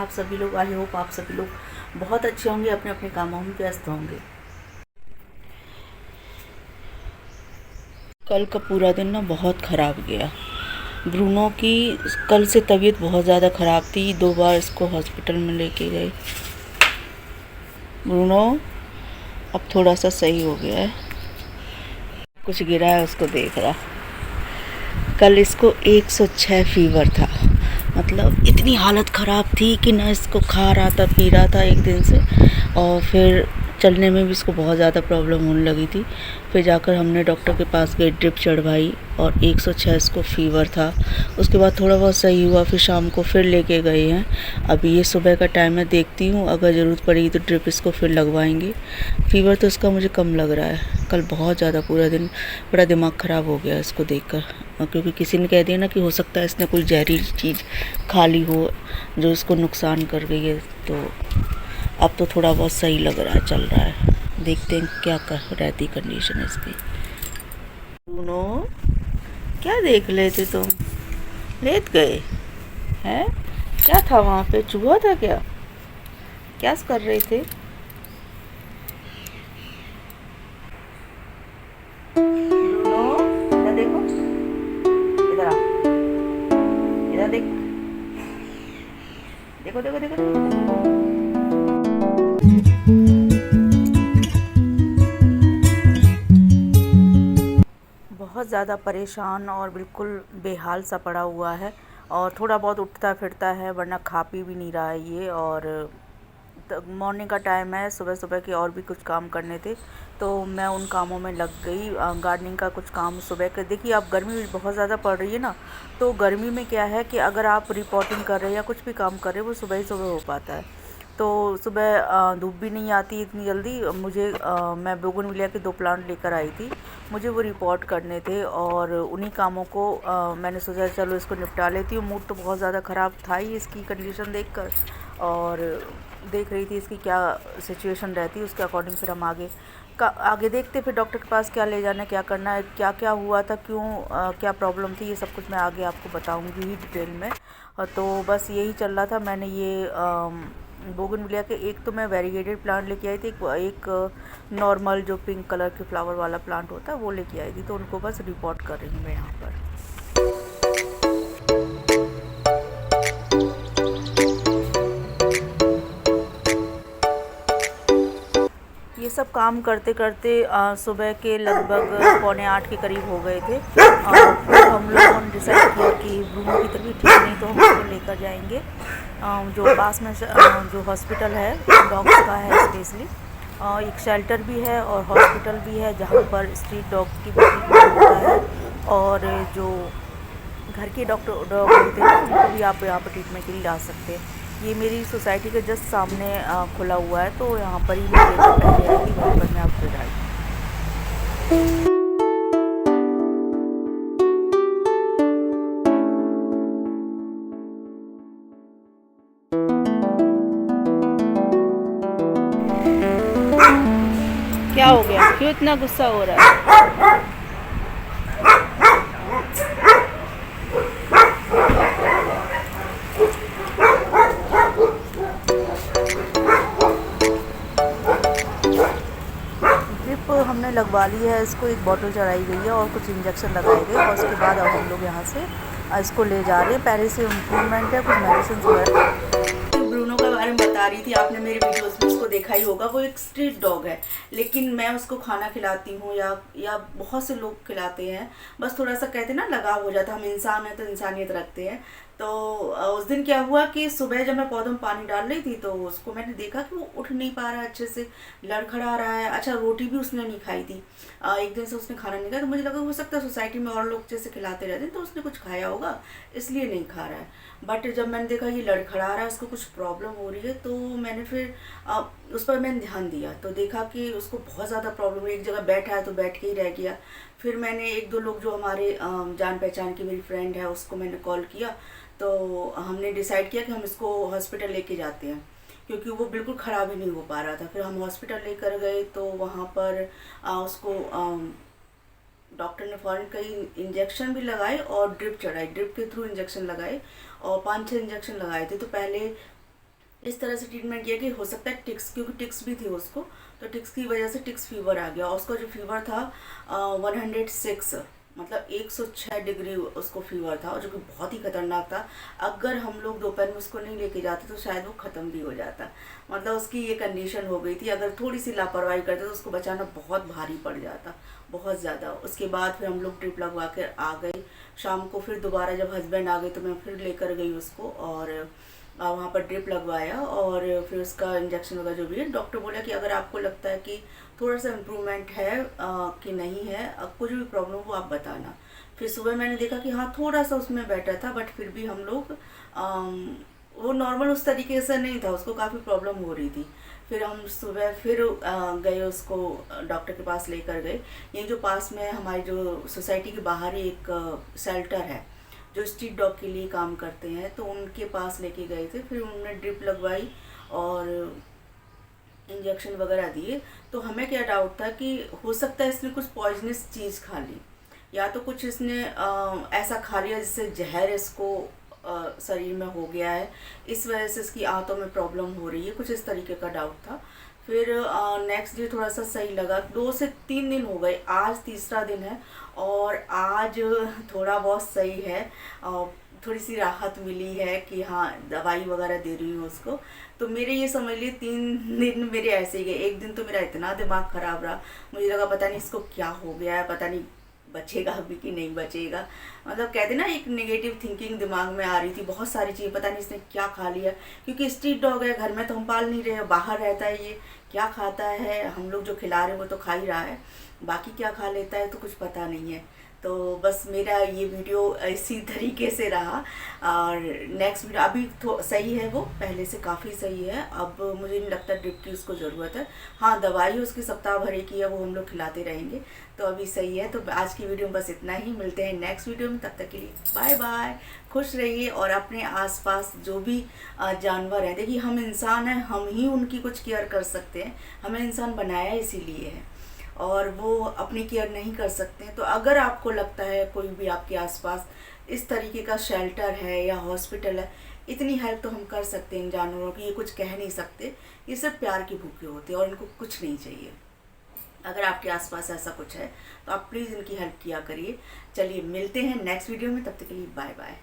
आप सभी लोग। आई होप आप सभी लोग बहुत अच्छे होंगे, अपने अपने कामों में व्यस्त होंगे। कल का पूरा दिन ना बहुत ख़राब गया। ब्रूनो की कल से तबीयत बहुत ज़्यादा ख़राब थी, 2 बार इसको हॉस्पिटल में लेके गए। ब्रूनो अब थोड़ा सा सही हो गया है, कुछ गिरा है उसको देख रहा। कल इसको 106 फीवर था, मतलब इतनी हालत ख़राब थी कि ना इसको खा रहा था पी रहा था एक दिन से, और फिर चलने में भी इसको बहुत ज़्यादा प्रॉब्लम होने लगी थी। फिर जाकर हमने डॉक्टर के पास गए, ड्रिप चढ़वाई और 106 इसको फ़ीवर था। उसके बाद थोड़ा बहुत सही हुआ, फिर शाम को फिर लेके गए हैं। अभी ये सुबह का टाइम है, देखती हूँ अगर ज़रूरत पड़ेगी तो ड्रिप इसको फिर लगवाएंगे। फ़ीवर तो इसका मुझे कम लग रहा है। कल बहुत ज़्यादा पूरा दिन बड़ा दिमाग ख़राब हो गया इसको देखकर, क्योंकि किसी ने कह दिया ना कि हो सकता है इसने कोई जहरीली चीज़ खा ली हो जो इसको नुकसान कर गई है। तो अब तो थोड़ा बहुत सही लग रहा है, चल रहा है। देखते हैं क्या कर रहती कंडीशन है इसकी। सुनो, क्या देख लेते तुम? लेट गए हैं? क्या था वहाँ पे? चूहा था क्या? क्या कर रहे थे? ब्रूनो, इधर देखो, इधर आ, इधर देख, देखो देखो देखो, देखो। बहुत ज़्यादा परेशान और बिल्कुल बेहाल सा पड़ा हुआ है, और थोड़ा बहुत उठता फिरता है, वरना खा पी भी नहीं रहा है ये। और मॉर्निंग का टाइम है, सुबह सुबह के और भी कुछ काम करने थे तो मैं उन कामों में लग गई। गार्डनिंग का कुछ काम सुबह के, देखिए अब गर्मी बहुत ज़्यादा पड़ रही है ना, तो गर्मी में क्या है कि अगर आप रिपोर्टिंग कर रहे हैं या कुछ भी काम कर रहे हैं वो सुबह ही सुबह हो पाता है। तो सुबह धूप भी नहीं आती इतनी जल्दी। मैं बोगनविलिया के 2 प्लांट लेकर आई थी, मुझे वो रिपोर्ट करने थे, और उन्हीं कामों को मैंने सोचा चलो इसको निपटा लेती हूँ। मूड तो बहुत ज़्यादा ख़राब था ही इसकी कंडीशन देखकर, और देख रही थी इसकी क्या सिचुएशन रहती है, उसके अकॉर्डिंग फिर हम आगे देखते, फिर डॉक्टर के पास क्या ले जाना है, क्या करना है, क्या क्या हुआ था, क्यों क्या प्रॉब्लम थी, ये सब कुछ मैं आगे आपको बताऊंगी ही डिटेल में। तो बस यही चल रहा था। मैंने ये बोगनविलिया के एक तो मैं वेरीगेटेड प्लांट लेके आई थी, एक नॉर्मल जो पिंक कलर के फ्लावर वाला प्लांट होता है वो लेके आई थी, तो उनको बस रिपोर्ट कर रही हूँ मैं यहाँ पर। ये सब काम करते करते सुबह के लगभग 7:45 के करीब हो गए थे। फिर हम लोगों ने डिसाइड किया कि ब्रूनो की तबीयत ठीक नहीं तो हम उसको लेकर जाएंगे जो पास में जो हॉस्पिटल है, डॉग्स का है स्पेशली। एक शेल्टर भी है और हॉस्पिटल भी है जहाँ पर स्ट्रीट डॉग की भी ट्रीटमेंट होता है, और जो घर के डॉग होते हैं उनको भी आप यहाँ पर ट्रीटमेंट के लिए ला सकते हैं। ये मेरी सोसाइटी के जस्ट सामने खुला हुआ है, तो यहाँ पर ही मैं लेकर पहले आई थी, वहीं पर मैं आपको डाली। क्या हो गया? क्यों इतना गुस्सा हो रहा है? ड्रिप हमने लगवा ली है, इसको एक बॉटल चढ़ाई गई है और कुछ इंजेक्शन लगाए गए, और उसके बाद अब हम लोग यहाँ से इसको ले जा रहे हैं। पहले से इम्प्रूवमेंट है, कुछ मेडिसिन वगैरह। ब्रूनो के बारे में बता रही थी, आपने मेरे वीडियोस में उसको देखा ही होगा। वो एक स्ट्रीट डॉग है, लेकिन मैं उसको खाना खिलाती हूँ या बहुत से लोग खिलाते हैं, बस थोड़ा सा कहते हैं ना लगाव हो जाता है। हम इंसान हैं तो इंसानियत रखते हैं। तो उस दिन क्या हुआ कि सुबह जब मैं पौधों में पानी डाल रही थी तो उसको मैंने देखा कि वो उठ नहीं पा रहा है, अच्छे से लड़खड़ा रहा है। अच्छा, रोटी भी उसने नहीं खाई थी, एक दिन से उसने खाना नहीं खाया, तो मुझे लगा हो सकता है सोसाइटी में और लोग जैसे खिलाते रहते हैं तो उसने कुछ खाया होगा इसलिए नहीं खा रहा है। बट जब मैंने देखा ये लड़खड़ा रहा है, उसको कुछ प्रॉब्लम हो रही है, तो मैंने फिर उस पर मैंने ध्यान दिया तो देखा कि उसको बहुत ज़्यादा प्रॉब्लम है। एक जगह बैठा है तो बैठ के ही रह गया। फिर मैंने 1-2 लोग जो हमारे जान पहचान की मेरी फ्रेंड है उसको मैंने कॉल किया, तो हमने डिसाइड किया कि हम इसको हॉस्पिटल लेके जाते हैं, क्योंकि वो बिल्कुल ख़राब ही नहीं हो पा रहा था। फिर हम हॉस्पिटल लेकर गए तो वहाँ पर उसको डॉक्टर ने फ़ौरन कई इंजेक्शन भी लगाए और ड्रिप चढ़ाई, ड्रिप के थ्रू इंजेक्शन लगाए, और 5-6 इंजेक्शन लगाए थे। तो पहले इस तरह से ट्रीटमेंट किया कि हो सकता है टिक्स, क्योंकि टिक्स भी थी उसको, तो टिक्स की वजह से टिक्स फीवर आ गया। उसका जो फीवर था 106, मतलब 106 डिग्री उसको फीवर था, और जो कि बहुत ही खतरनाक था। अगर हम लोग दोपहर में उसको नहीं लेके जाते तो शायद वो ख़त्म भी हो जाता। मतलब उसकी ये कंडीशन हो गई थी, अगर थोड़ी सी लापरवाही करते तो उसको बचाना बहुत भारी पड़ जाता, बहुत ज़्यादा। उसके बाद फिर हम लोग ड्रिप लगवा कर आ गए। शाम को फिर दोबारा जब हस्बैंड आ गए तो मैं फिर लेकर गई उसको, और वहाँ पर ड्रिप लगवाया, और फिर उसका इंजेक्शन वगैरह जो भी है। डॉक्टर बोला कि अगर आपको लगता है कि थोड़ा सा इम्प्रूवमेंट है कि नहीं है, कुछ भी प्रॉब्लम हो आप बताना। फिर सुबह मैंने देखा कि हाँ थोड़ा सा उसमें बेटर था, बट फिर भी हम लोग वो नॉर्मल उस तरीके से नहीं था, उसको काफ़ी प्रॉब्लम हो रही थी। फिर हम सुबह फिर गए, उसको डॉक्टर के पास लेकर गए। ये जो पास में हमारी जो सोसाइटी के बाहर ही एक शेल्टर है जो स्ट्रीट डॉग के लिए काम करते हैं, तो उनके पास लेके गए थे। फिर उन्होंने ड्रिप लगवाई और इंजेक्शन वगैरह दिए। तो हमें क्या डाउट था कि हो सकता है इसने कुछ पॉइजनस चीज़ खा ली, या तो कुछ इसने ऐसा खा लिया जिससे जहर इसको शरीर में हो गया है, इस वजह से इसकी आंतों में प्रॉब्लम हो रही है, कुछ इस तरीके का डाउट था। फिर नेक्स्ट डे थोड़ा सा सही लगा, 2 से 3 दिन हो गए, आज तीसरा दिन है, और आज थोड़ा बहुत सही है। थोड़ी सी राहत मिली है कि हाँ दवाई वगैरह दे रही हूँ उसको। तो मेरे ये समझ लिए 3 दिन मेरे ऐसे ही गए। एक दिन तो मेरा इतना दिमाग ख़राब रहा, मुझे लगा पता नहीं इसको क्या हो गया है, पता नहीं बचेगा अभी कि नहीं बचेगा। मतलब कहते ना एक नेगेटिव थिंकिंग दिमाग में आ रही थी, बहुत सारी चीज़ें, पता नहीं इसने क्या खा लिया, क्योंकि स्ट्रीट डॉग है, घर में तो हम पाल नहीं रहे, बाहर रहता है, ये क्या खाता है, हम लोग जो खिला रहे हैं वो तो खा ही रहा है, बाकी क्या खा लेता है तो कुछ पता नहीं है। तो बस मेरा ये वीडियो इसी तरीके से रहा। और नेक्स्ट वीडियो अभी तो सही है, वो पहले से काफ़ी सही है, अब मुझे नहीं लगता ड्रिप की उसको ज़रूरत है। हाँ दवाई उसकी सप्ताह भर की है, वो हम लोग खिलाते रहेंगे, तो अभी सही है। तो आज की वीडियो में बस इतना ही, मिलते हैं नेक्स्ट वीडियो में, तब तक के लिए बाय बाय, खुश रहिए। और अपने आसपास जो भी जानवर हैं, देखिए हम इंसान हैं, हम ही उनकी कुछ केयर कर सकते हैं, हमें इंसान बनाया इसीलिए है, और वो अपनी केयर नहीं कर सकते हैं। तो अगर आपको लगता है कोई भी आपके आसपास इस तरीके का शेल्टर है या हॉस्पिटल है, इतनी हेल्प तो हम कर सकते हैं इन जानवरों की, ये कुछ कह नहीं सकते, ये सिर्फ प्यार के भूखे होते हैं और इनको कुछ नहीं चाहिए। अगर आपके आसपास ऐसा कुछ है तो आप प्लीज़ इनकी हेल्प किया करिए। चलिए मिलते हैं नेक्स्ट वीडियो में, तब तक के लिए बाय बाय।